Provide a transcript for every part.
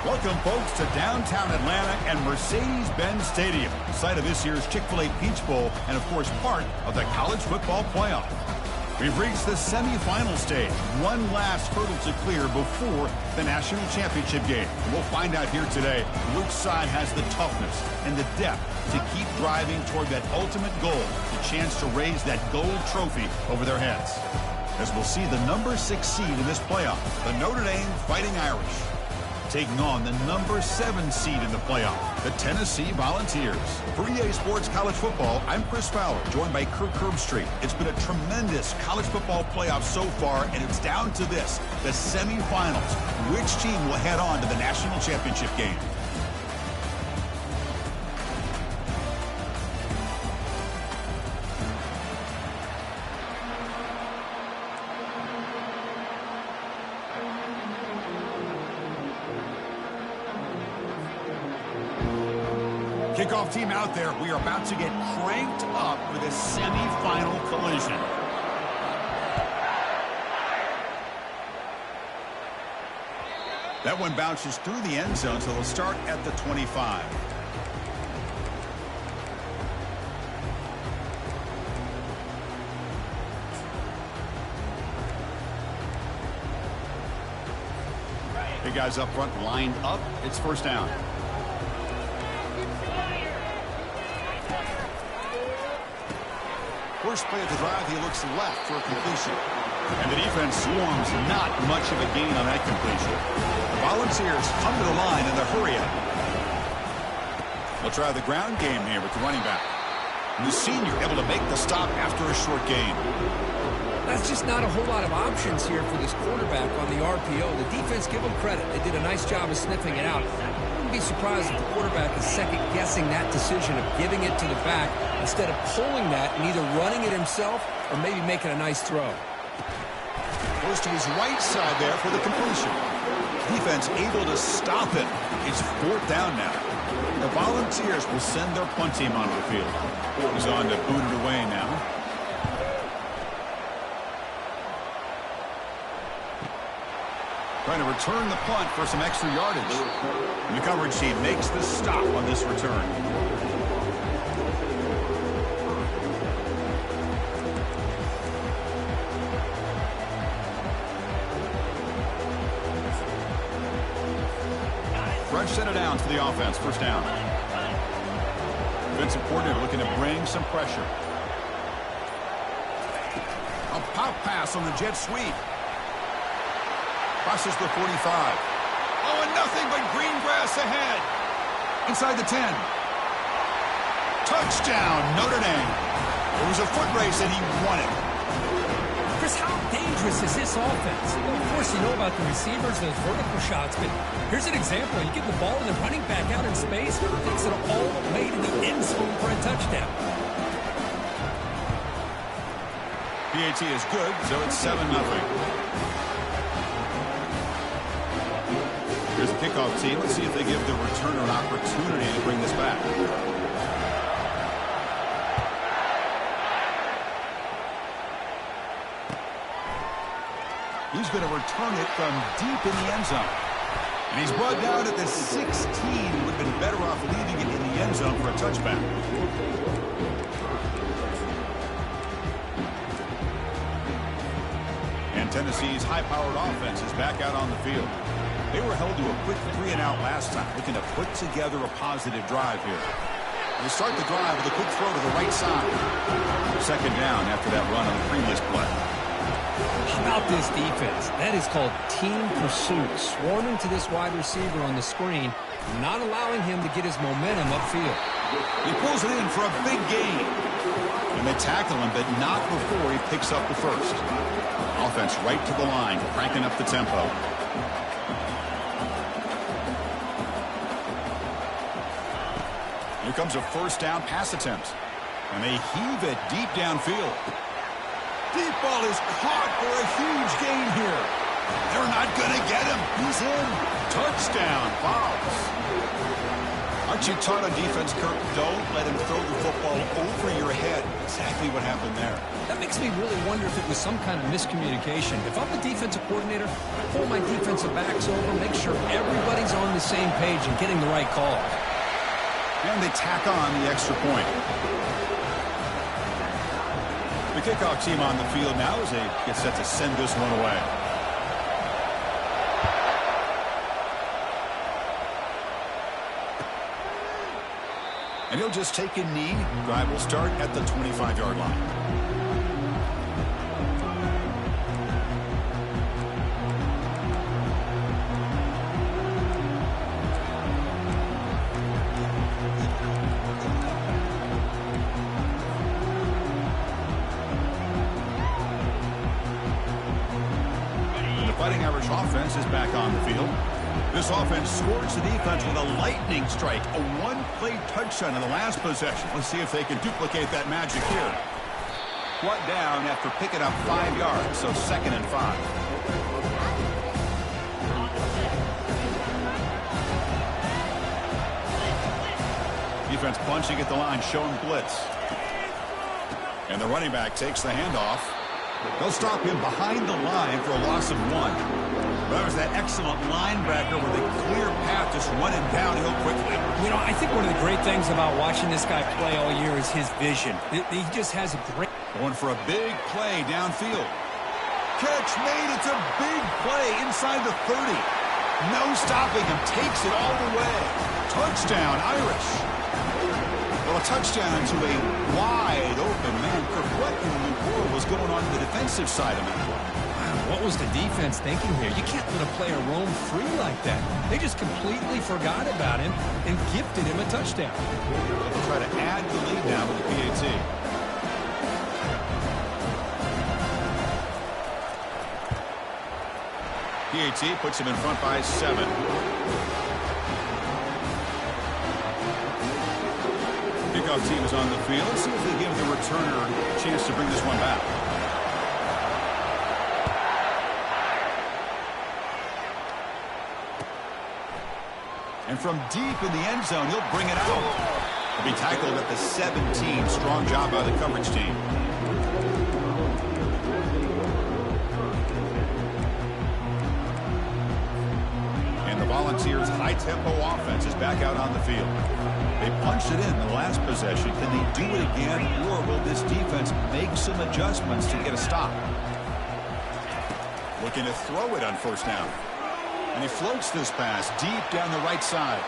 Welcome, folks, to downtown Atlanta and Mercedes-Benz Stadium, site of this year's Chick-fil-A Peach Bowl and, of course, part of the college football playoff. We've reached the semifinal stage, one last hurdle to clear before the national championship game. We'll find out here today which side has the toughness and the depth to keep driving toward that ultimate goal, the chance to raise that gold trophy over their heads. As we'll see the number 6 seed in this playoff, the Notre Dame Fighting Irish, taking on the number 7 seed in the playoff, the Tennessee Volunteers. For EA Sports College Football, I'm Chris Fowler, joined by Kirk Herbstreit. It's been a tremendous college football playoff so far, and it's down to this, the semifinals. Which team will head on to the national championship game? Kickoff team out there. We are about to get cranked up for this semifinal collision. That one bounces through the end zone, so they'll start at the 25. Hey, guys up front lined up. It's first down. First play of the drive, he looks left for a completion. And the defense swarms, not much of a gain on that completion. The Volunteers come to the line in the hurry-up. They'll try the ground game here with the running back. And the senior able to make the stop after a short gain. That's just not a whole lot of options here for this quarterback on the RPO. The defense, give them credit. They did a nice job of sniffing it out. Be surprised if the quarterback is second-guessing that decision of giving it to the back instead of pulling that and either running it himself or maybe making a nice throw. Goes to his right side there for the completion. Defense able to stop it. It's fourth down now. The Volunteers will send their punt team onto the field. He's on to boot it away now. Trying to return the punt for some extra yardage. And the coverage team makes the stop on this return. Fresh set of downs for the offense. First down. Defensive coordinator looking to bring some pressure. A pop pass on the jet sweep. Crosses the 45. Oh, and nothing but green grass ahead. Inside the 10. Touchdown, Notre Dame. It was a foot race and he won it. Chris, how dangerous is this offense? Well, of course, you know about the receivers, those vertical shots, but here's an example. You get the ball and the running back out in space, takes it all the way to the end zone for a touchdown. PAT is good, so it's 7-0. Here's the kickoff team. Let's see if they give the returner an opportunity to bring this back. He's going to return it from deep in the end zone. And he's brought down at the 16. Would have been better off leaving it in the end zone for a touchback. And Tennessee's high-powered offense is back out on the field. They were held to a quick 3-and-out last time, looking to put together a positive drive here. They start the drive with a quick throw to the right side. Second down after that run on the previous play. How about this defense? That is called team pursuit. Swarming to this wide receiver on the screen, not allowing him to get his momentum upfield. He pulls it in for a big gain. And they tackle him, but not before he picks up the first. Offense right to the line, cranking up the tempo. Here comes a first down pass attempt. And they heave it deep downfield. Deep ball is caught for a huge gain here. They're not going to get him. He's in. Touchdown, Vols. Aren't you taught on defense, Kirk? Don't let him throw the football over your head. Exactly what happened there. That makes me really wonder if it was some kind of miscommunication. If I'm the defensive coordinator, I pull my defensive backs over, make sure everybody's on the same page and getting the right call. And they tack on the extra point. The kickoff team on the field now as they get set to send this one away. And he'll just take a knee. Drive will start at the 25-yard line. And the Fighting Irish offense is back on the field. This offense scores the defense with a lightning strike, a one-play touchdown in the last possession. Let's see if they can duplicate that magic here. Brought down after picking up 5 yards, so 2nd and 5. Defense punching at the line, showing blitz. And the running back takes the handoff. They'll stop him behind the line for a loss of 1. That was that excellent linebacker with a clear path just running downhill quickly. You know, I think one of the great things about watching this guy play all year is his vision. He just has a great... Going for a big play downfield. Catch made. It's a big play inside the 30. No stopping him. Takes it all the way. Touchdown, Irish. Well, a touchdown to a wide open man. What in the world was going on the defensive side of that one? What was the defense thinking here? You can't let a player roam free like that. They just completely forgot about him and gifted him a touchdown. They'll try to add the lead now with the PAT. PAT puts him in front by 7. Kickoff team is on the field. Let's see if they give the returner a chance to bring this one back. And from deep in the end zone, he'll bring it out. He'll be tackled at the 17. Strong job by the coverage team. And the Volunteers' high-tempo offense is back out on the field. They punched it in the last possession. Can they do it again, or will this defense make some adjustments to get a stop? Looking to throw it on 1st down. And he floats this pass deep down the right side.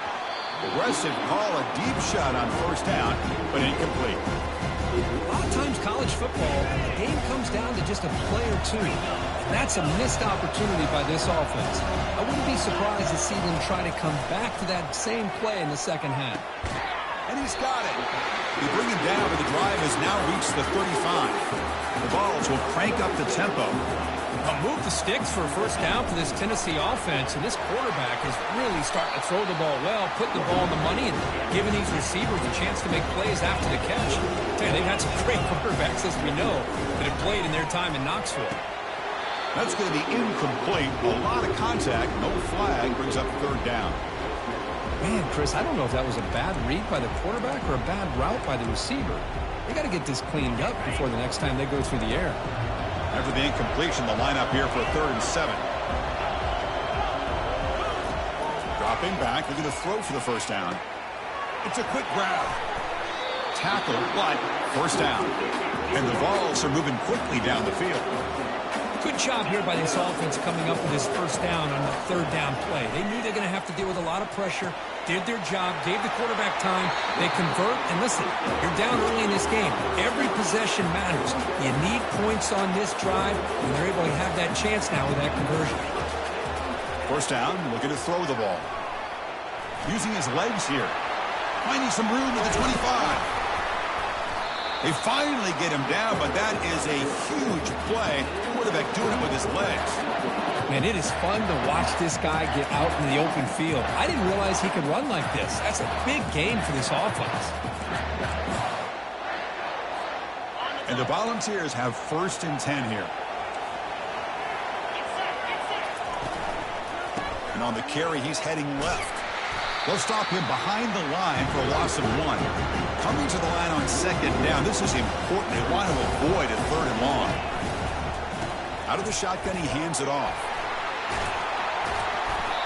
Aggressive call, a deep shot on 1st down, but incomplete. A lot of times college football, the game comes down to just a play or two. And that's a missed opportunity by this offense. I wouldn't be surprised to see them try to come back to that same play in the 2nd half. And he's got it. They bring him down, but the drive has now reached the 35. The Vols will crank up the tempo. Move the sticks for a 1st down for this Tennessee offense, and this quarterback is really starting to throw the ball well, putting the ball in the money, and giving these receivers a chance to make plays after the catch. I tell you, they've had some great quarterbacks, as we know, that have played in their time in Knoxville. That's going to be incomplete. A lot of contact, no flag, brings up 3rd down. Man, Chris, I don't know if that was a bad read by the quarterback or a bad route by the receiver. They got to get this cleaned up before the next time they go through the air. After the incompletion, the lineup here for 3rd and 7. Dropping back, looking to throw for the 1st down. It's a quick grab. Tackle, but 1st down. And the Vols are moving quickly down the field. Good job here by this offense coming up with this 1st down on the 3rd down play. They knew they're going to have to deal with a lot of pressure, did their job, gave the quarterback time. They convert, and listen, you're down early in this game. Every possession matters. You need points on this drive, and they're able to have that chance now with that conversion. 1st down, looking to throw the ball. Using his legs here. Finding some room at the 25. They finally get him down, but that is a huge play. Quarterback doing it with his legs. Man, it is fun to watch this guy get out in the open field. I didn't realize he could run like this. That's a big game for this offense. And the Volunteers have 1st and 10 here. And on the carry, he's heading left. They'll stop him behind the line for a loss of 1. Coming to the line on second down. This is important. They want to avoid a 3rd and long. Out of the shotgun, he hands it off.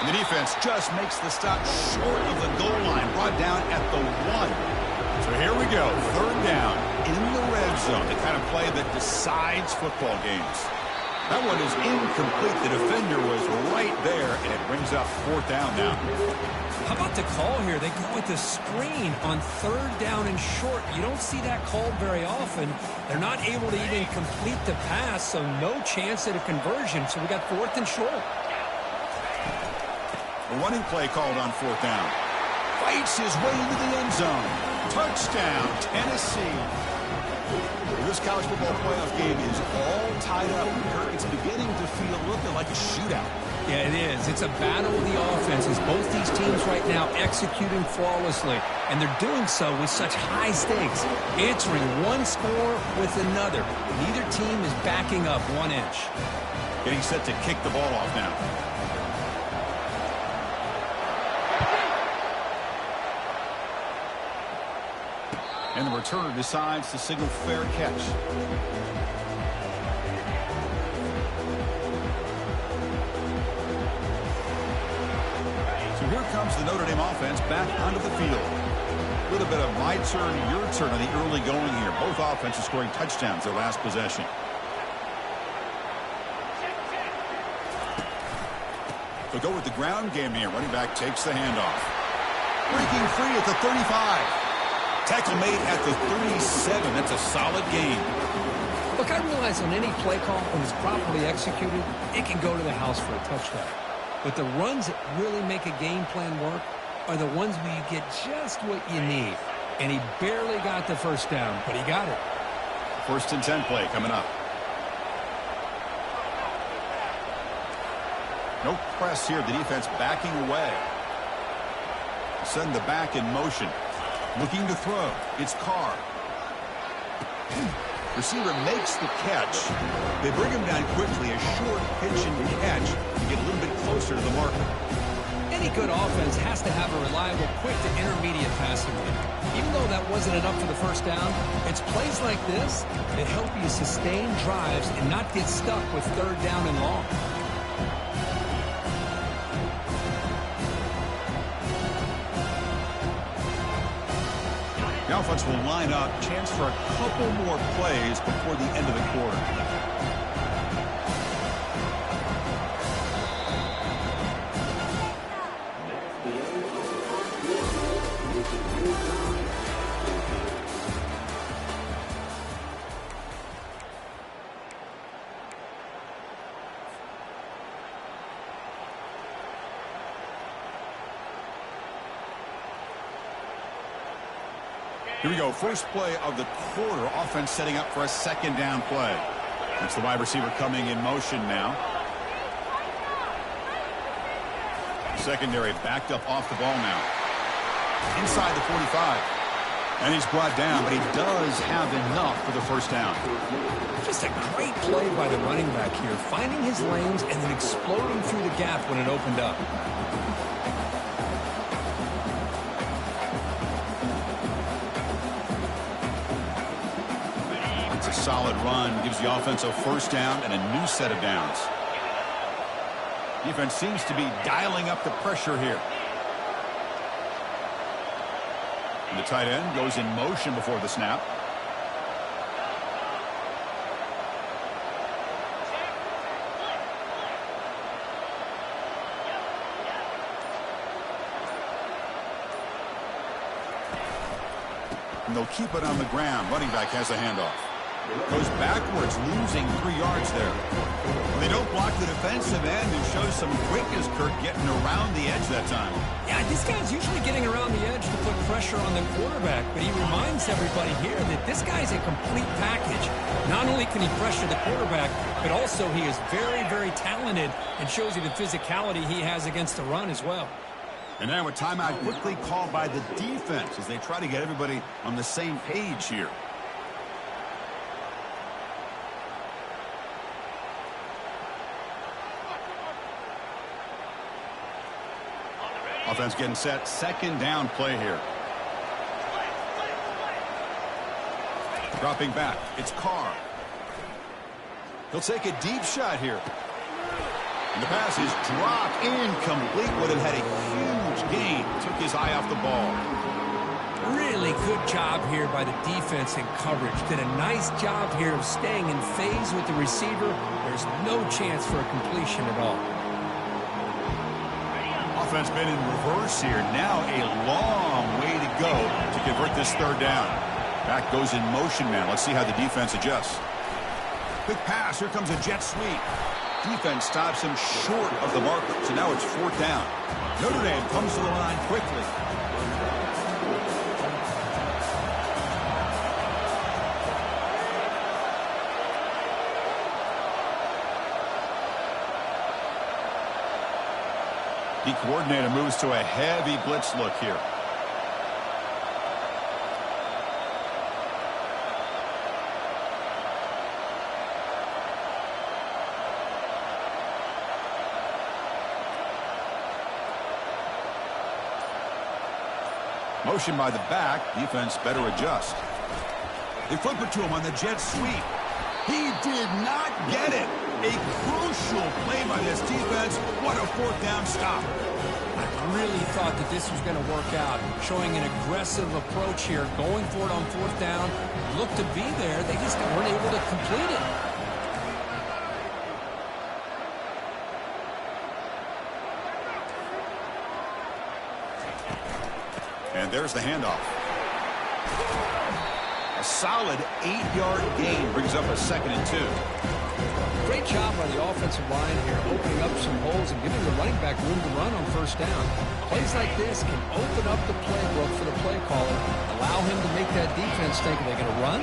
And the defense just makes the stop short of the goal line. Brought down at the 1. So here we go. 3rd down in the red zone. The kind of play that decides football games. That one is incomplete. The defender was right there, and it brings up 4th down now. How about the call here? They go with the screen on 3rd down and short. You don't see that called very often. They're not able to even complete the pass, so no chance at a conversion. So we got 4th and short. A running play called on 4th down. Fights his way into the end zone. Touchdown, Tennessee. This college football playoff game is all tied up. Kirk, it's beginning to feel a little bit like a shootout. Yeah, it is. It's a battle of the offenses. Both these teams right now executing flawlessly, and they're doing so with such high stakes, answering one score with another. Neither team is backing up 1 inch. Getting set to kick the ball off now. And the returner decides to signal fair catch. So here comes the Notre Dame offense back onto the field. A little bit of my turn, your turn on the early going here. Both offenses scoring touchdowns their last possession. They'll go with the ground game here. Running back takes the handoff. Breaking free at the 35. Tackle made at the 37. That's a solid gain. Look, I realize on any play call, when it's properly executed, it can go to the house for a touchdown. But the runs that really make a game plan work are the ones where you get just what you need. And he barely got the 1st down, but he got it. 1st and 10 play coming up. No press here. The defense backing away. Send the back in motion. Looking to throw. It's Carr. Receiver makes the catch. They bring him down quickly. A short pitch and catch to get a little bit closer to the marker. Any good offense has to have a reliable, quick to intermediate passing game. Even though that wasn't enough for the 1st down, it's plays like this that help you sustain drives and not get stuck with 3rd down and long. The offense will line up. Chance for a couple more plays before the end of the quarter. Here we go. First play of the quarter. Offense setting up for a 2nd down play. It's the wide receiver coming in motion now. Secondary backed up off the ball now. Inside the 45. And he's brought down, but he does have enough for the 1st down. Just a great play by the running back here, finding his lanes and then exploding through the gap when it opened up. Solid run gives the offense a 1st down and a new set of downs. Defense seems to be dialing up the pressure here. And the tight end goes in motion before the snap. And they'll keep it on the ground. Running back has a handoff. Goes backwards, losing 3 yards there. They don't block the defensive end and shows some quickness, Kirk, getting around the edge that time. Yeah, this guy's usually getting around the edge to put pressure on the quarterback, but he reminds everybody here that this guy's a complete package. Not only can he pressure the quarterback, but also he is very, very talented and shows you the physicality he has against the run as well. And now a timeout quickly called by the defense as they try to get everybody on the same page here. Offense getting set. Second down play here. Dropping back. It's Carr. He'll take a deep shot here. And the pass is dropped. Incomplete. Would have had a huge gain. Took his eye off the ball. Really good job here by the defense in coverage. Did a nice job here of staying in phase with the receiver. There's no chance for a completion at all. Offense been in reverse here. Now a long way to go to convert this third down. Back goes in motion now. Let's see how the defense adjusts. Quick pass. Here comes a jet sweep. Defense stops him short of the marker. So now it's fourth down. Notre Dame comes to the line quickly. The coordinator moves to a heavy blitz look here. Motion by the back. Defense better adjust. They flip it to him on the jet sweep. He did not get it. A crucial play by this defense. What a fourth down stop. I really thought that this was going to work out. Showing an aggressive approach here. Going for it on fourth down. Looked to be there. They just weren't able to complete it. And there's the handoff. A solid 8-yard gain brings up a 2nd and 2. Great job by the offensive line here, opening up some holes and giving the running back room to run on first down. Plays like this can open up the playbook for the play caller, allow him to make that defense think, are they going to run?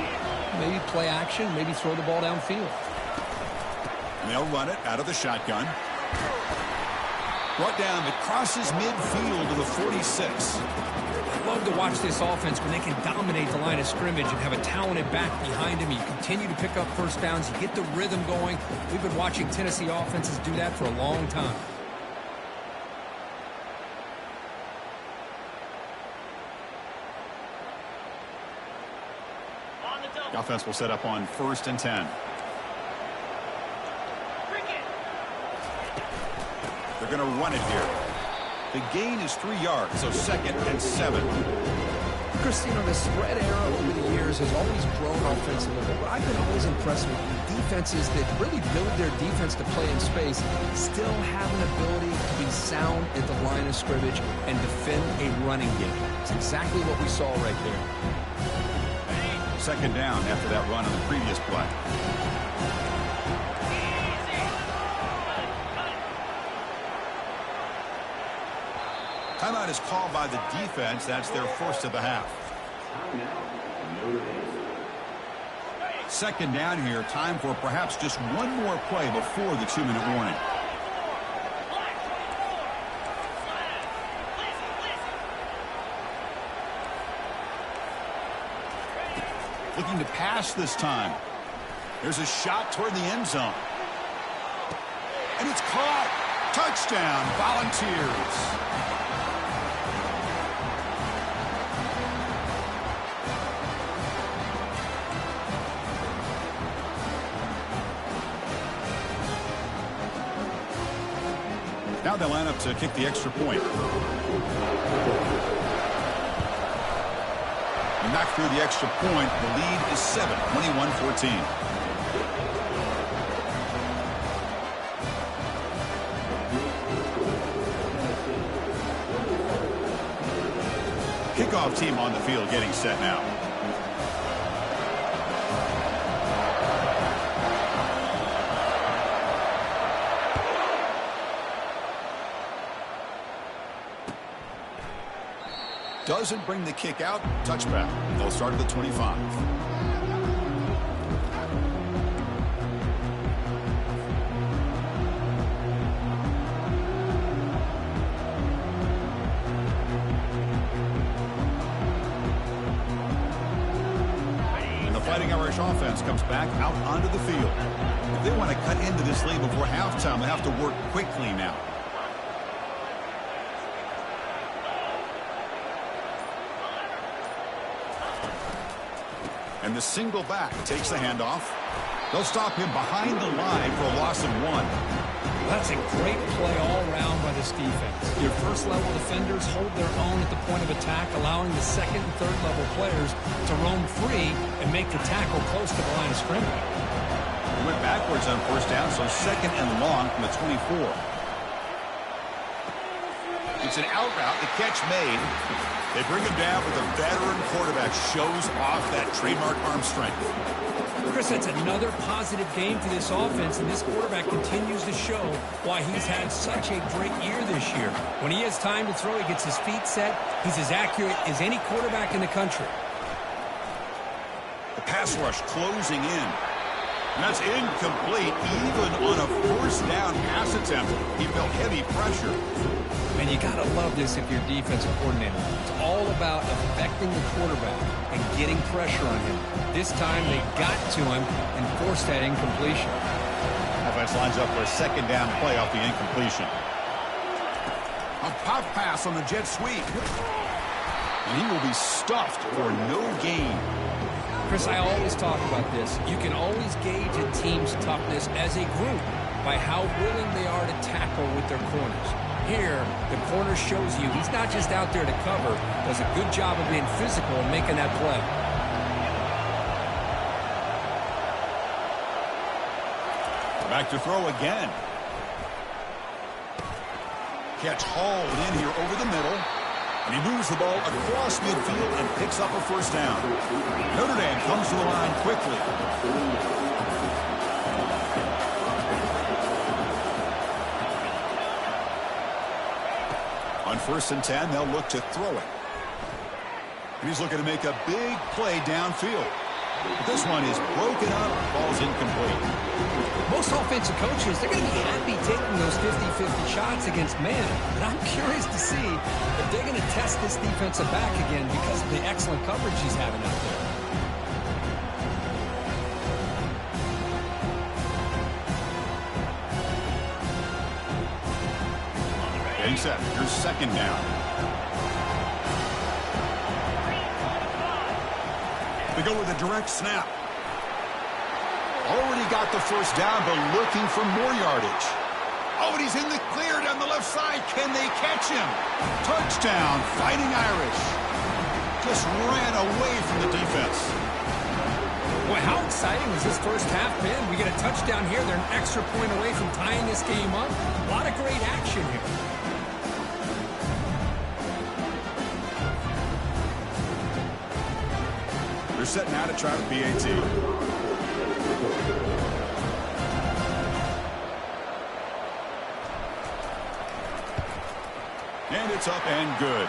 Maybe play action, maybe throw the ball downfield. And they'll run it out of the shotgun. Brought down, it crosses midfield to the 46. Love to watch this offense when they can dominate the line of scrimmage and have a talented back behind him. You continue to pick up first downs. You get the rhythm going. We've been watching Tennessee offenses do that for a long time. The offense will set up on 1st and 10. They're going to run it here. The gain is 3 yards, so 2nd and 7. Christine, the spread era over the years has always grown offensively, but I've been always impressed with defenses that really build their defense to play in space, still have an ability to be sound at the line of scrimmage and defend a running game. It's exactly what we saw right there. 2nd down after that run on the previous play. Timeout is called by the defense. That's their first of the half. 2nd down here. Time for perhaps just one more play before the 2-minute warning. Looking to pass this time. There's a shot toward the end zone. And it's caught. Touchdown, Volunteers. Now they line up to kick the extra point. And knock through the extra point. The lead is 7, 21-14. Kickoff team on the field getting set now. Doesn't bring the kick out. Touchback. They'll start at the 25. And the Fighting Irish offense comes back out onto the field. If they want to cut into this lead before halftime, they have to work quickly now. And the single back takes the handoff. They'll stop him behind the line for a loss of 1. That's a great play all around by this defense. Your first-level defenders hold their own at the point of attack, allowing the second and third-level players to roam free and make the tackle close to the line of scrimmage. He went backwards on first down, so second and long from the 24. It's an out route. The catch made. They bring him down, but the veteran quarterback shows off that trademark arm strength. Chris, that's another positive game for this offense, and this quarterback continues to show why he's had such a great year this year. When he has time to throw, he gets his feet set. He's as accurate as any quarterback in the country. The pass rush closing in. And that's incomplete. Even on a first down pass attempt, he felt heavy pressure. And you got to love this if you're defensive coordinator. It's all about affecting the quarterback and getting pressure on him. This time they got to him and forced that incompletion. Offense lines up for a second down play off the incompletion. A pop pass on the jet sweep. And he will be stuffed for no gain. Chris, I always talk about this. You can always gauge a team's toughness as a group by how willing they are to tackle with their corners. Here, the corner shows you he's not just out there to cover, does a good job of being physical and making that play. Back to throw again. Catch hauled in here over the middle. And he moves the ball across midfield and picks up a first down. Notre Dame comes to the line quickly. On 1st and 10, they'll look to throw it. And he's looking to make a big play downfield. But this one is broken up, ball's incomplete. Most offensive coaches, they're going to be happy taking those 50-50 shots against man. But I'm curious to see if they're going to test this defensive back again because of the excellent coverage he's having out there. Getting set. Here's second down. They go with a direct snap. Already got the first down, but looking for more yardage. Oh, and he's in the clear down the left side. Can they catch him? Touchdown, Fighting Irish. Just ran away from the defense. Boy, how exciting has this first half been? We get a touchdown here. They're an extra point away from tying this game up. A lot of great action here. They're setting out to try the PAT. And it's up and good.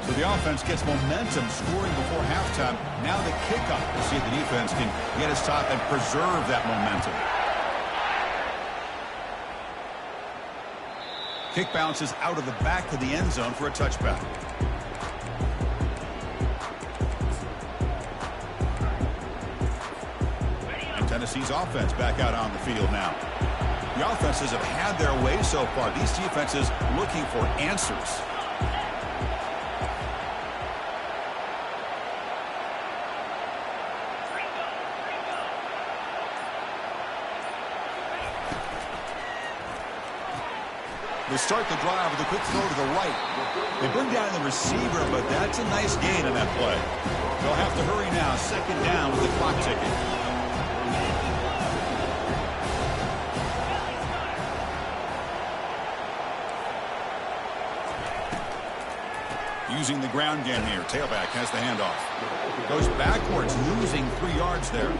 So the offense gets momentum scoring before halftime. Now the kickoff. We'll see if the defense can get his top and preserve that momentum. Kick bounces out of the back of the end zone for a touchback. And Tennessee's offense back out on the field now. The offenses have had their way so far. These defenses looking for answers. They start the drive with a quick throw to the right. They bring down the receiver, but that's a nice gain on that play. They'll have to hurry now. Second down with the clock ticking. Using the ground game here. Tailback has the handoff. Goes backwards, losing 3 yards there.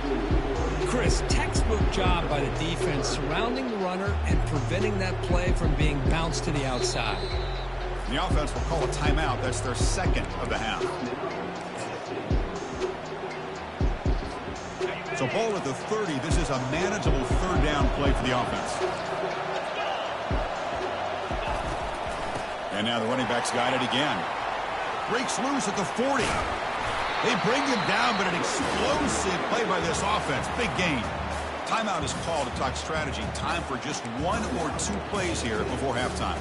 Chris, textbook job by the defense surrounding the runner and preventing that play from being bounced to the outside. The offense will call a timeout. That's their second of the half. So ball at the 30. This is a manageable third down play for the offense. And now the running back's got it again. Breaks loose at the 40. They bring him down, but an explosive play by this offense. Big gain. Timeout is called to talk strategy. Time for just 1 or 2 plays here before halftime.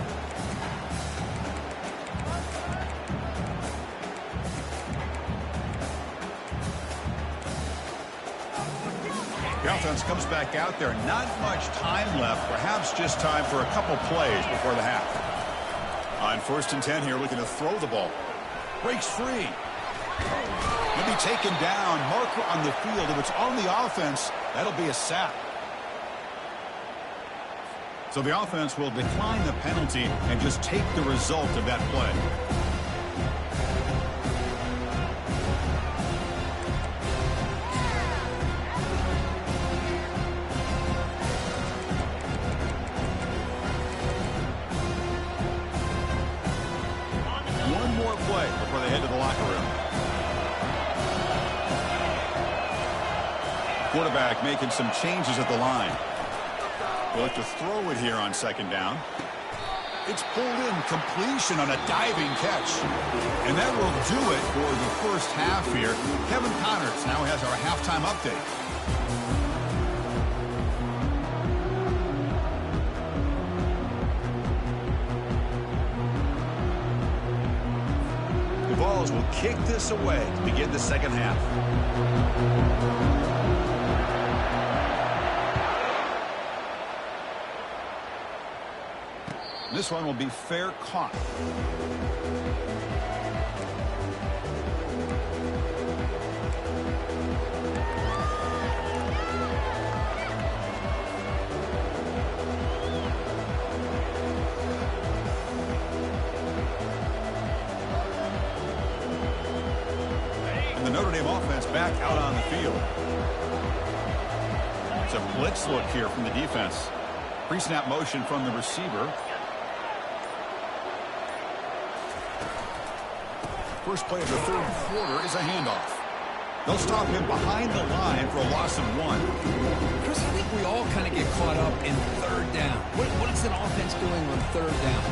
The offense comes back out there. Not much time left. Perhaps just time for a couple plays before the half. On 1st and 10 here, looking to throw the ball. Breaks free. He'll be taken down. Marker on the field. If it's on the offense, that'll be a sack. So the offense will decline the penalty and just take the result of that play. One more play before they head to the locker room. Quarterback making some changes at the line. We'll have to throw it here on 2nd down. It's pulled in. Completion on a diving catch. And that will do it for the first half here. Kevin Connors now has our halftime update. The Vols will kick this away to begin the second half. This one will be fair caught. And the Notre Dame offense back out on the field. It's a blitz look here from the defense. Pre-snap motion from the receiver. First play of the 3rd quarter is a handoff. They'll stop him behind the line for a loss of 1. Chris, I think we all kind of get caught up in 3rd down. What is an offense doing on 3rd down?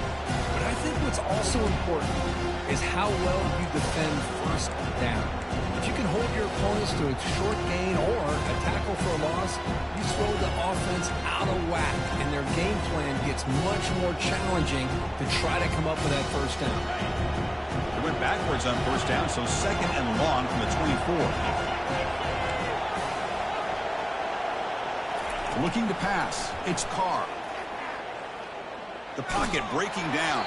But I think what's also important is how well you defend 1st down. If you can hold your opponents to a short gain or a tackle for a loss, you throw the offense out of whack, and their game plan gets much more challenging to try to come up with that 1st down. They went backwards on 1st down, so 2nd and long from the 24. Looking to pass. It's Carr. The pocket breaking down.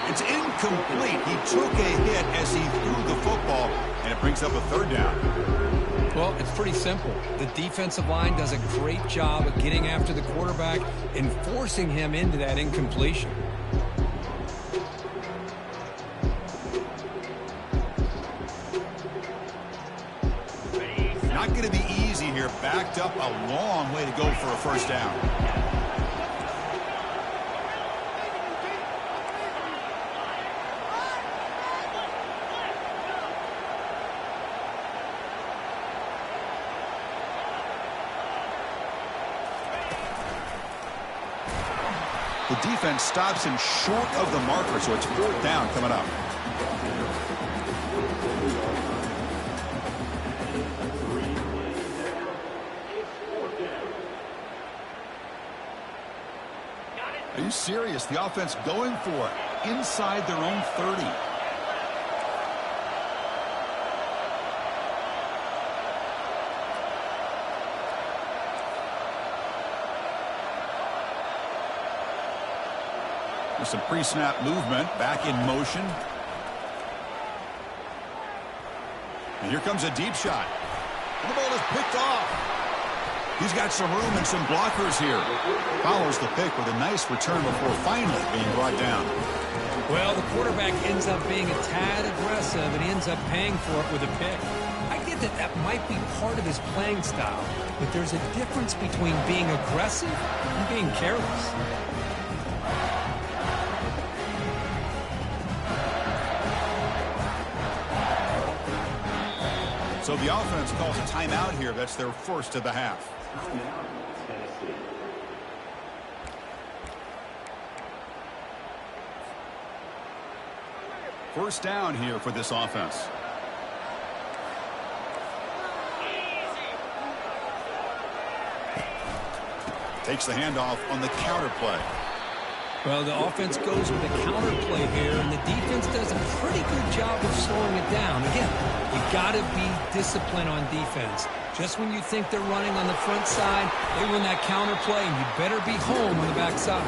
It's incomplete. He took a hit as he threw the football, and it brings up a 3rd down. Well, it's pretty simple. The defensive line does a great job of getting after the quarterback and forcing him into that incompletion. Not going to be easy here. Backed up a long way to go for a 1st down. The defense stops him short of the marker, so it's 4th down coming up. Are you serious? The offense going for it inside their own 30. There's some pre-snap movement, back in motion. And here comes a deep shot. And the ball is picked off. He's got some room and some blockers here. Follows the pick with a nice return before finally being brought down. Well, the quarterback ends up being a tad aggressive, and he ends up paying for it with a pick. I get that that might be part of his playing style, but there's a difference between being aggressive and being careless. So the offense calls a timeout here. That's their first of the half. First down here for this offense. Takes the handoff on the counter play. Well, the offense goes with a counter play here, and the defense does a pretty good job of slowing it down. Again, you got to be disciplined on defense. Just when you think they're running on the front side, they run that counter play, and you better be home on the back side.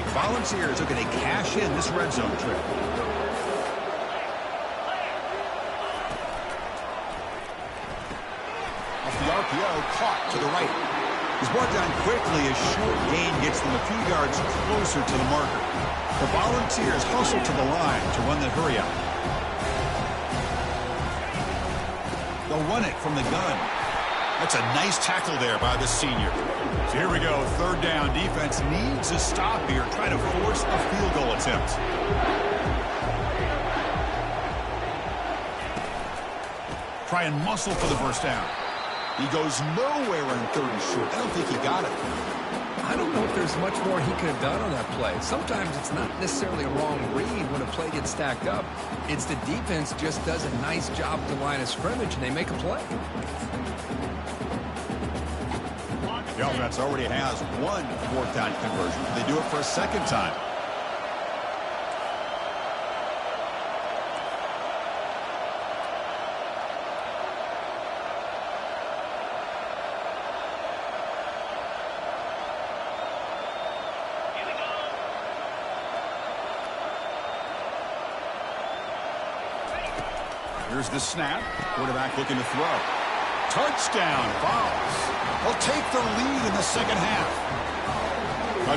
The Volunteers are going to cash in this red zone trip. Off the RPO, caught to the right. He's brought down quickly as short gain gets them a few yards closer to the marker. The Volunteers hustle to the line to run the hurry up. They'll run it from the gun. That's a nice tackle there by the senior. So here we go, third down. Defense needs a stop here, trying to force a field goal attempt. Try and muscle for the first down. He goes nowhere on third and short. I don't think he got it. I don't know if there's much more he could have done on that play. Sometimes it's not necessarily a wrong read when a play gets stacked up. It's the defense just does a nice job at the line of scrimmage, and they make a play. The offense already has one fourth down conversion. They do it for a second time. Here's the snap. Quarterback looking to throw. Touchdown, Vols. They'll take the lead in the second half.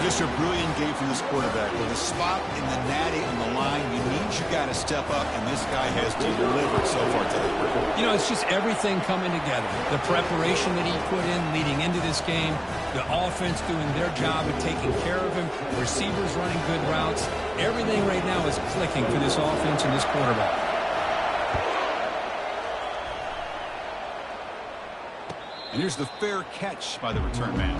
Just a brilliant game from this quarterback. With a spot in the natty on the line, you need your guy to step up, and this guy has delivered so far today. You know, it's just everything coming together. The preparation that he put in leading into this game, the offense doing their job of taking care of him, receivers running good routes. Everything right now is clicking for this offense and this quarterback. And here's the fair catch by the return man.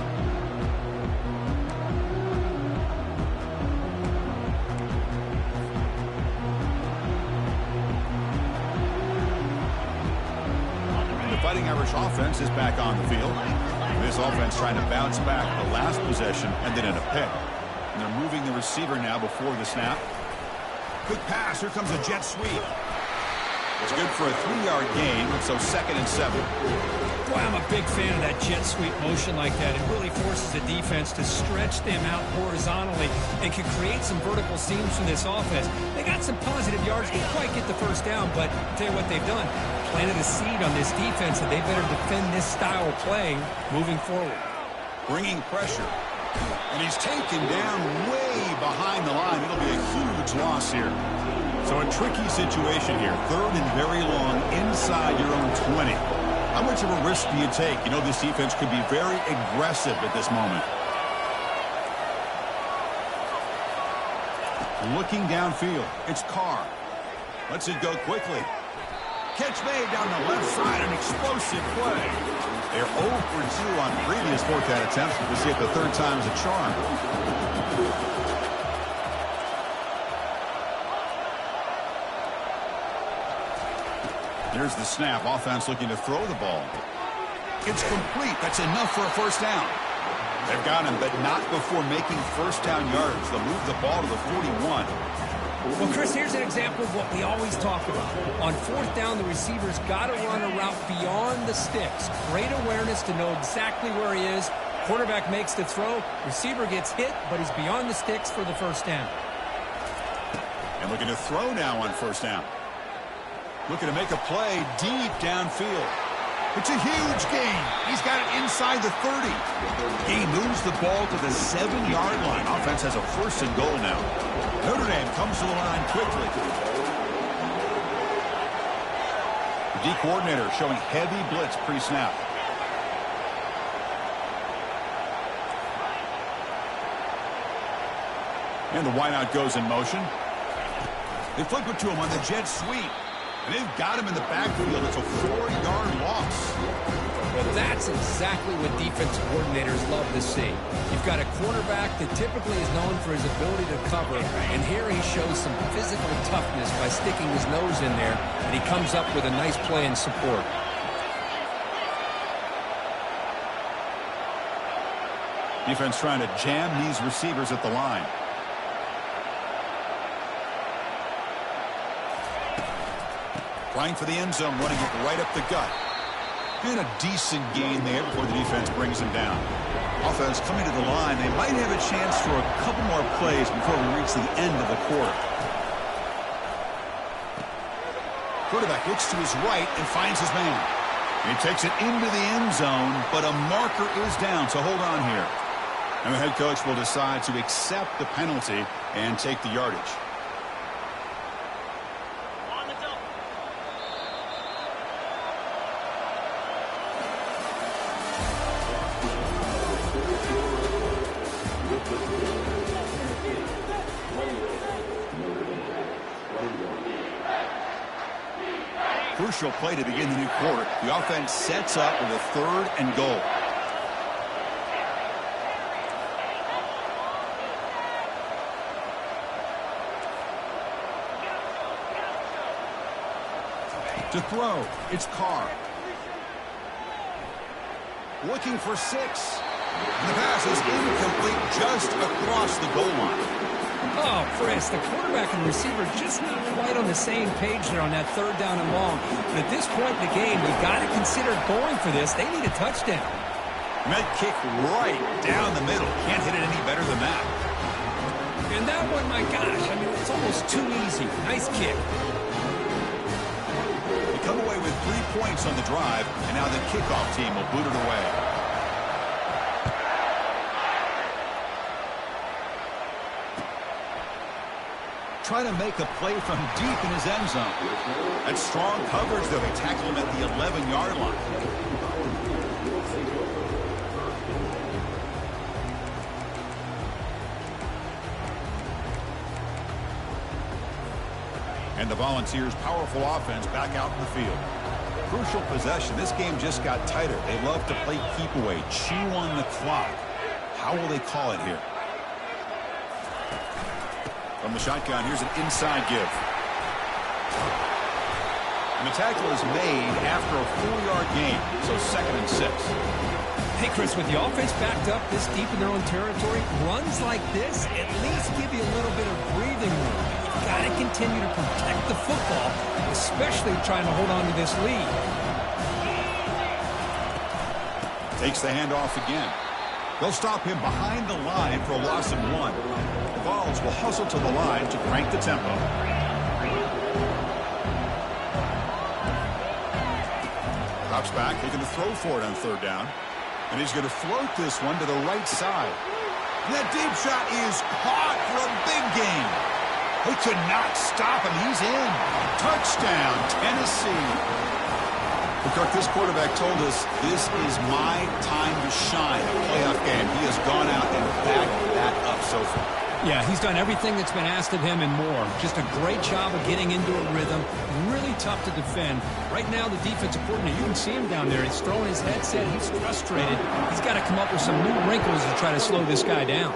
The Fighting Irish offense is back on the field. This offense trying to bounce back. The last possession ended in a pick. And they're moving the receiver now before the snap. Quick pass. Here comes a jet sweep. It's good for a 3-yard gain, so 2nd and 7. Boy, I'm a big fan of that jet sweep motion like that. It really forces the defense to stretch them out horizontally and can create some vertical seams from this offense. They got some positive yards. Didn't quite get the first down, but I'll tell you what they've done. Planted a seed on this defense, and they better defend this style of play moving forward. Bringing pressure. And he's taken down way behind the line. It'll be a huge loss here. So a tricky situation here. 3rd and very long inside your own 20. How much of a risk do you take? You know, this defense could be very aggressive at this moment. Looking downfield. It's Carr. Lets it go quickly. Catch made down the left side. An explosive play. They're 0 for 2 on previous fourth down attempts. We'll see if the third time is a charm. Here's the snap. Offense looking to throw the ball. It's complete. That's enough for a first down. They've got him, but not before making first down yards. They'll move the ball to the 41. Well, Chris, here's an example of what we always talk about. On 4th down, the receiver's got to run a route beyond the sticks. Great awareness to know exactly where he is. Quarterback makes the throw. Receiver gets hit, but he's beyond the sticks for the first down. And looking to throw now on first down. Looking to make a play deep downfield. It's a huge gain. He's got it inside the 30. He moves the ball to the 7-yard line. Offense has a 1st and goal now. Notre Dame comes to the line quickly. The D coordinator showing heavy blitz pre-snap. And the wideout goes in motion. They flip it to him on the jet sweep. And they've got him in the backfield. It's a 4-yard loss. Well, that's exactly what defensive coordinators love to see. You've got a quarterback that typically is known for his ability to cover, and here he shows some physical toughness by sticking his nose in there, and he comes up with a nice play in support. Defense trying to jam these receivers at the line. Flying for the end zone, running it right up the gut. And a decent gain there before the defense brings him down. Offense coming to the line. They might have a chance for a couple more plays before we reach the end of the quarter. Quarterback looks to his right and finds his man. He takes it into the end zone, but a marker is down, so hold on here. And the head coach will decide to accept the penalty and take the yardage. Crucial play to begin the new quarter. The offense sets up with a 3rd and goal. To throw, it's Carr. Looking for 6. And the pass is incomplete just across the goal line. Oh, Chris, the quarterback and receiver just not quite on the same page there on that 3rd down and long. But at this point in the game, you've got to consider going for this. They need a touchdown. Med kick right down the middle. Can't hit it any better than that. And that one, my gosh, I mean, it's almost too easy. Nice kick. They come away with 3 points on the drive, and now the kickoff team will boot it away. Trying to make a play from deep in his end zone. That's strong coverage, though. They tackle him at the 11-yard line. And the Volunteers' powerful offense back out in the field. Crucial possession. This game just got tighter. They love to play keep away, chew on the clock. How will they call it here? From the shotgun, here's an inside give. And the tackle is made after a 4-yard gain, so 2nd and 6. Hey, Chris, with the offense backed up this deep in their own territory, runs like this at least give you a little bit of breathing room. You've got to continue to protect the football, especially trying to hold on to this lead. Takes the handoff again. They'll stop him behind the line for a loss of 1. The Vols will hustle to the line to crank the tempo. Drops back, looking to throw for it on 3rd down. And he's going to float this one to the right side. And that deep shot is caught for a big gain. They could not stop him. He's in. Touchdown, Tennessee. Kirk, this quarterback told us this is my time to shine, a playoff game. He has gone out and backed that up so far. Yeah, he's done everything that's been asked of him and more. Just a great job of getting into a rhythm. Really tough to defend. Right now, the defensive coordinator, you can see him down there. He's throwing his headset. He's frustrated. He's got to come up with some new wrinkles to try to slow this guy down.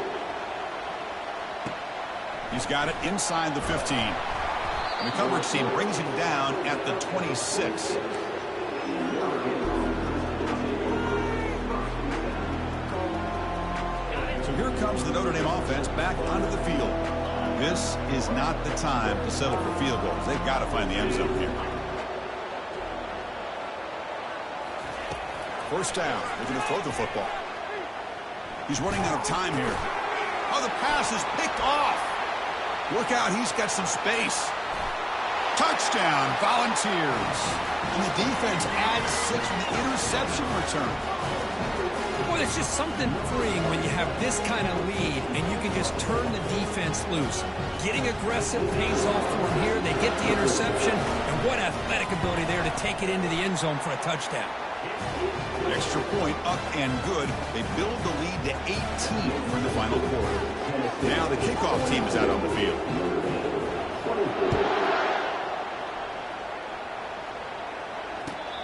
He's got it inside the 15. And the coverage team brings him down at the 26. So here comes the Notre Dame offense back onto the field. This is not the time to settle for field goals. They've got to find the end zone here. 1st down. They're going to throw the football. He's running out of time here. Oh, the pass is picked off. Look out, he's got some space. Touchdown, Volunteers. And the defense adds 6 with the interception return. Well, it's just something freeing when you have this kind of lead and you can just turn the defense loose. Getting aggressive pays off for them here. They get the interception, and what athletic ability there to take it into the end zone for a touchdown. Extra point up and good. They build the lead to 18 for the final quarter. Now the kickoff team is out on the field.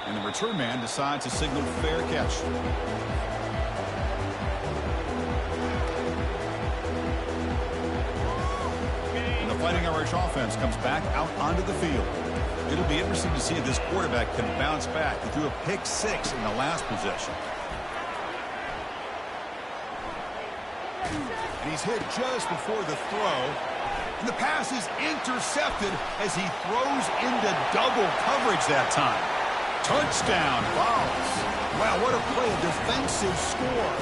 And the return man decides to signal fair catch. And the Fighting Irish offense comes back out onto the field. It'll be interesting to see if this quarterback can bounce back. He threw a pick 6 in the last possession. And he's hit just before the throw. And the pass is intercepted as he throws into double coverage that time. Touchdown, Vols. Wow, what a play, a defensive score.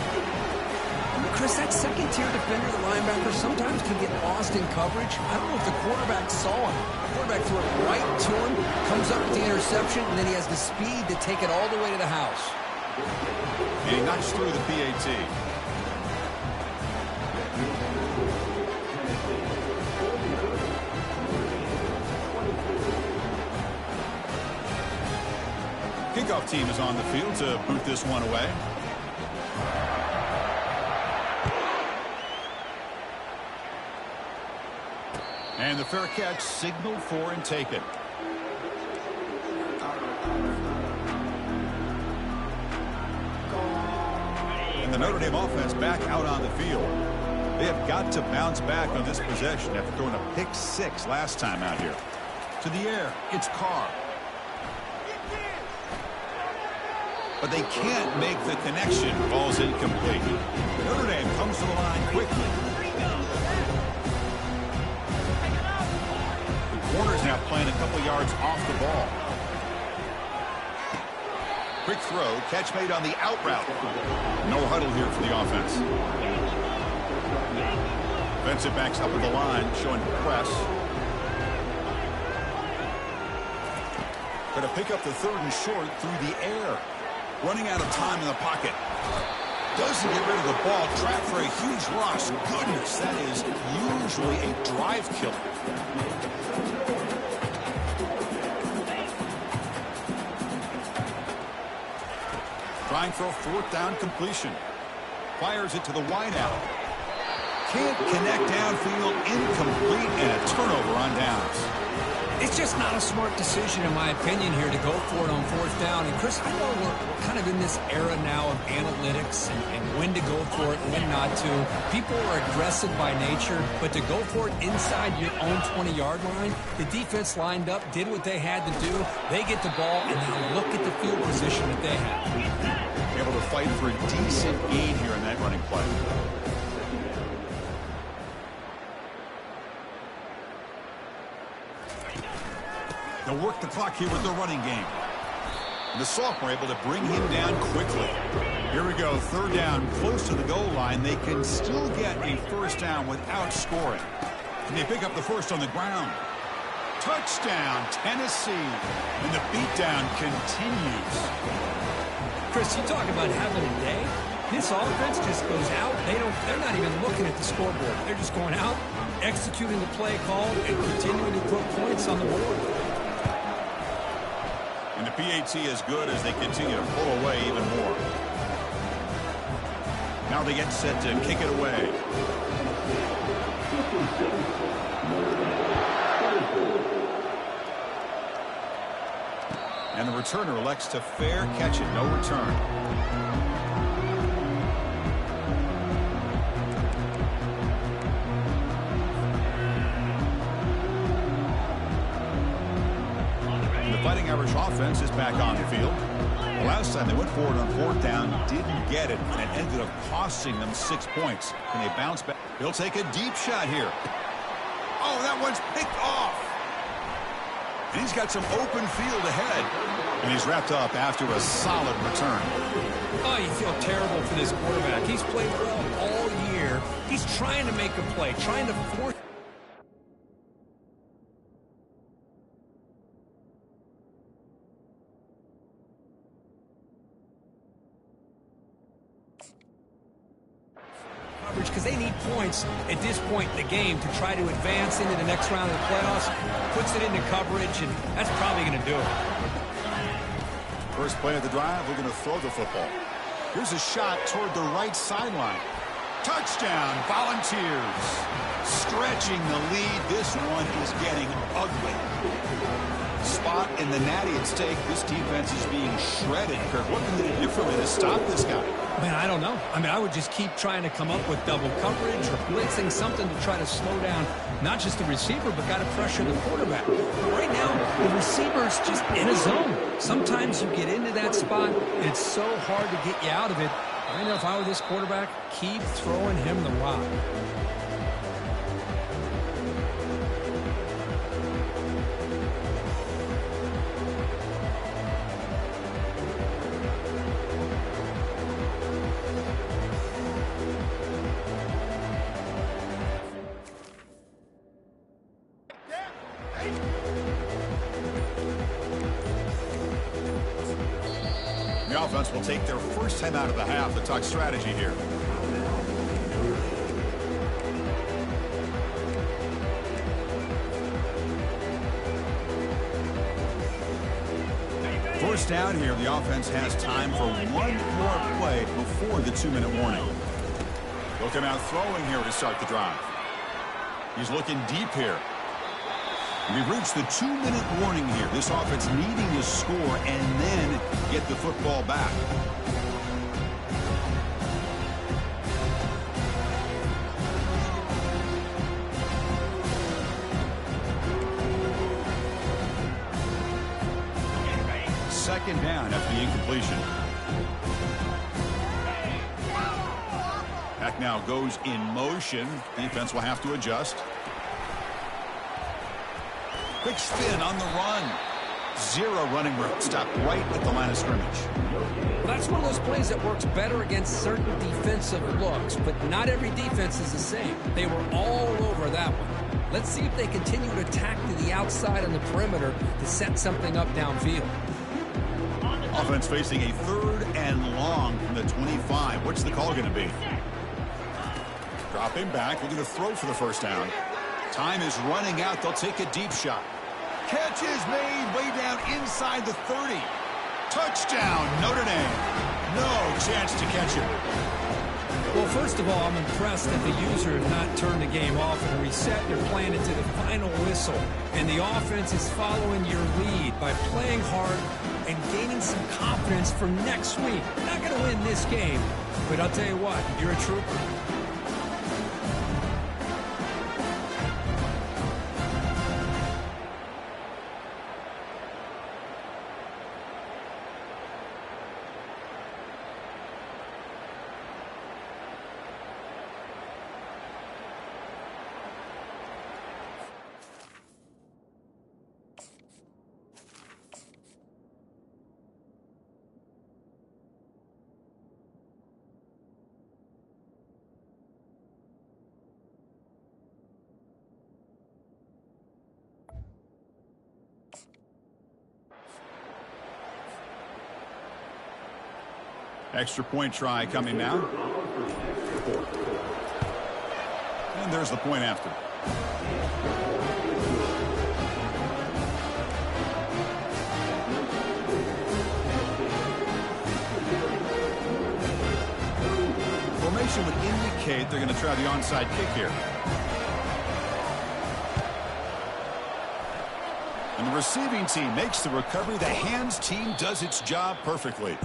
Chris, that second-tier defender, the linebacker, sometimes can get lost in coverage. I don't know if the quarterback saw him. The quarterback threw it right to him, comes up with the interception, and then he has the speed to take it all the way to the house. And he knocks through the PAT. Kickoff team is on the field to boot this one away. And the fair catch signaled for and taken. And the Notre Dame offense back out on the field. They have got to bounce back on this possession after throwing a pick 6 last time out here. To the air, it's Carr. But they can't make the connection. Ball's incomplete. Notre Dame comes to the line quickly. The corner's now playing a couple yards off the ball. Quick throw, catch made on the out route. No huddle here for the offense. Defensive backs up at the line, showing press. Going to pick up the 3rd and short through the air. Running out of time in the pocket. Doesn't get rid of the ball. Trapped for a huge loss. Goodness, that is usually a drive killer. Trying for a 4th down completion. Fires it to the wideout. Can't connect downfield. Incomplete and a turnover on downs. It's just not a smart decision, in my opinion, here to go for it on 4th down. And, Chris, I know we're kind of in this era now of analytics and when to go for it, when not to. People are aggressive by nature, but to go for it inside your own 20-yard line, the defense lined up, did what they had to do. They get the ball, and now look at the field position that they have. Able to fight for a decent gain here in that running play. They'll work the clock here with the running game. And the sophomore able to bring him down quickly. Here we go, 3rd down, close to the goal line. They can still get a 1st down without scoring. And they pick up the 1st on the ground. Touchdown, Tennessee. And the beatdown continues. Chris, you talk about having a day. This offense just goes out. They're not even looking at the scoreboard. They're just going out, executing the play call, and continuing to put points on the board. And the PAT is good as they continue to pull away even more. Now they get set to kick it away. And the returner elects to fair catch it. No return. Fighting Irish offense is back on the field. The last time they went forward on 4th down, didn't get it, and it ended up costing them 6 points. Can they bounce back? He'll take a deep shot here. Oh, that one's picked off. And he's got some open field ahead. And he's wrapped up after a solid return. Oh, you feel terrible for this quarterback. He's played well all year. He's trying to make a play, trying to force because they need points at this point in the game to try to advance into the next round of the playoffs. Puts it into coverage, and that's probably going to do it. First play of the drive, we're going to throw the football. Here's a shot toward the right sideline. Touchdown, Volunteers. Stretching the lead. This one is getting ugly. Spot in the natty at stake. This defense is being shredded. Kirk, what can they do differently to stop this guy? Man, I don't know. I mean, I would just keep trying to come up with double coverage or blitzing, something to try to slow down not just the receiver, but got to pressure the quarterback. But right now, the receiver's just in a zone. Sometimes you get into that spot, and it's so hard to get you out of it. I know if I were this quarterback, keep throwing him the rock. The offense will take their first time out of the half to talk strategy here. First down here, the offense has time for one more play before the 2-minute warning. They'll come out throwing here to start the drive. He's looking deep here. We've reached the 2-minute warning here. This offense needing to score and then get the football back. Second down after the incompletion. Back now goes in motion. Defense will have to adjust. Quick spin on the run. Zero running room. Stopped right at the line of scrimmage. Well, that's one of those plays that works better against certain defensive looks, but not every defense is the same. They were all over that one. Let's see if they continue to attack to the outside on the perimeter to set something up downfield. Offense facing a 3rd and long from the 25. What's the call going to be? Dropping back. We're going to throw for the first down. Time is running out. They'll take a deep shot. Catch is made way down inside the 30. Touchdown, Notre Dame. No chance to catch him. Well, first of all, I'm impressed that the user has not turned the game off and reset. They're playing it to the final whistle. And the offense is following your lead by playing hard and gaining some confidence for next week. Not going to win this game, but I'll tell you what, you're a trooper. Extra point try coming now. And there's the point after. Formation would indicate they're going to try the onside kick here. And the receiving team makes the recovery. The hands team does its job perfectly.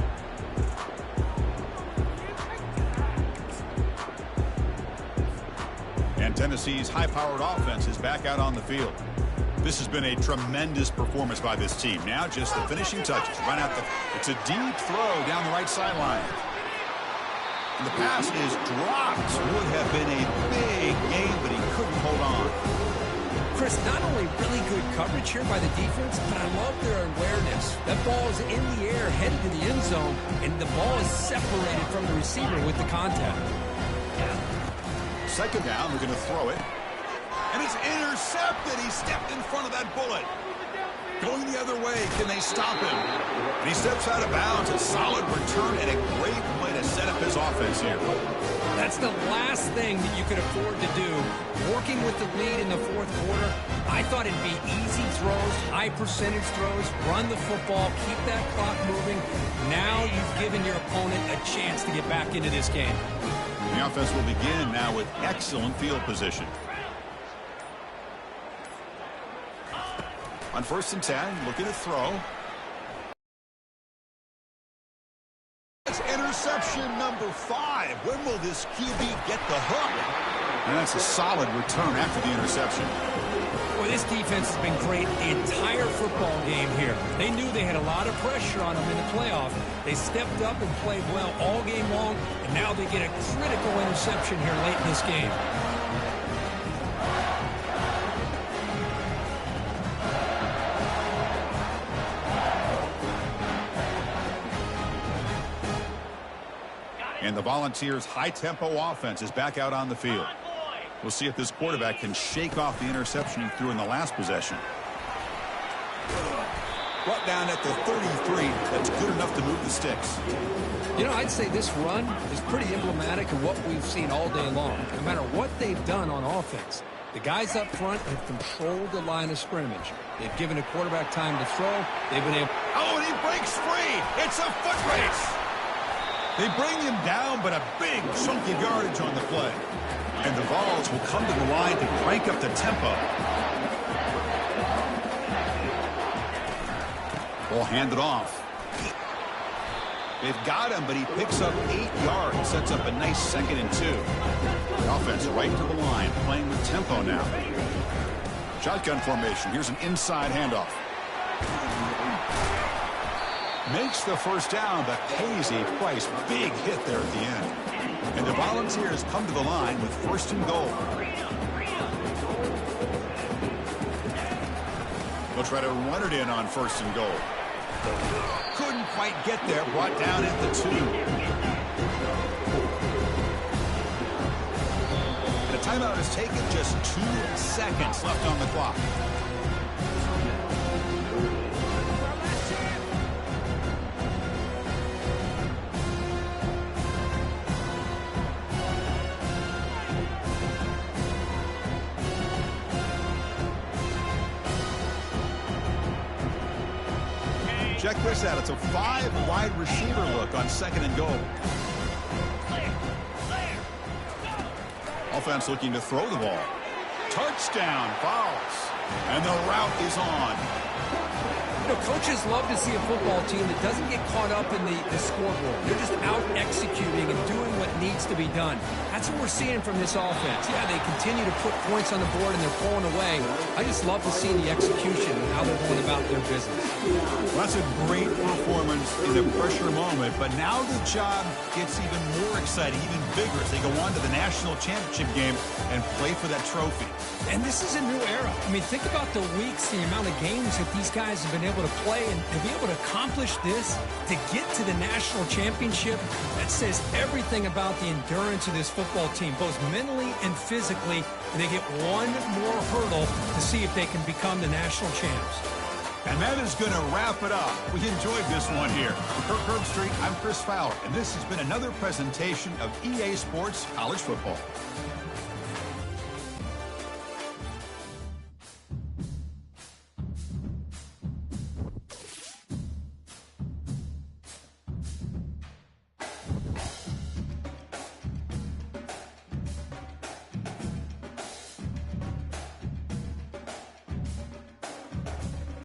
And Tennessee's high-powered offense is back out on the field. This has been a tremendous performance by this team. Now just the finishing touches. Right out it's a deep throw down the right sideline. And the pass is dropped. Would have been a big game, but he couldn't hold on. Chris, not only really good coverage here by the defense, but I love their awareness. That ball is in the air, headed to the end zone, and the ball is separated from the receiver with the contact. Second down, they're going to throw it. And it's intercepted. He stepped in front of that bullet. Going the other way, can they stop him? And he steps out of bounds. A solid return and a great play to set up his offense here. That's the last thing that you could afford to do. Working with the lead in the fourth quarter, I thought it'd be easy throws, high percentage throws, run the football, keep that clock moving. Now you've given your opponent a chance to get back into this game. The offense will begin now with excellent field position. On 1st and 10, looking to throw. That's interception number 5. When will this QB get the hook? And that's a solid return after the interception. Well, this defense has been great the entire football game here. They knew they had a lot of pressure on them in the playoff. They stepped up and played well all game long, and now they get a critical interception here late in this game. And the Volunteers' high-tempo offense is back out on the field. We'll see if this quarterback can shake off the interception he threw in the last possession. Brought down at the 33. That's good enough to move the sticks. You know, I'd say this run is pretty emblematic of what we've seen all day long. No matter what they've done on offense, the guys up front have controlled the line of scrimmage. They've given the quarterback time to throw. They've been able... Oh, and he breaks free. It's a foot race. They bring him down, but a big chunk of yardage on the play. And the Vols will come to the line to crank up the tempo. Ball handed off. They've got him, but he picks up 8 yards. Sets up a nice 2nd and 2. The offense right to the line, playing with tempo now. Shotgun formation. Here's an inside handoff. Makes the first down, but pays a price. Big hit there at the end. And the Volunteers come to the line with 1st and goal. They'll try to run it in on 1st and goal. Couldn't quite get there. Brought down at the 2. The timeout is taken. Just 2 seconds left on the clock. Check this out. It's a 5-wide receiver look on 2nd and goal. Offense looking to throw the ball. Touchdown, Vols. And the route is on. You know, coaches love to see a football team that doesn't get caught up in the scoreboard. They're just out executing and doing what needs to be done. That's what we're seeing from this offense. Yeah, they continue to put points on the board and they're pulling away. I just love to see the execution and how they're going about their business. Well, that's a great performance in a pressure moment, but now the job gets even more exciting, even bigger as they go on to the national championship game and play for that trophy. And this is a new era. I mean, think about the weeks, the amount of games that these guys have been able to play, and to be able to accomplish this, to get to the national championship, that says everything about the endurance of this football team, both mentally and physically. And they get one more hurdle to see if they can become the national champs. And that is going to wrap it up. We enjoyed this one here. For Kirk Herbstreit, I'm Chris Fowler, and this has been another presentation of EA Sports College Football.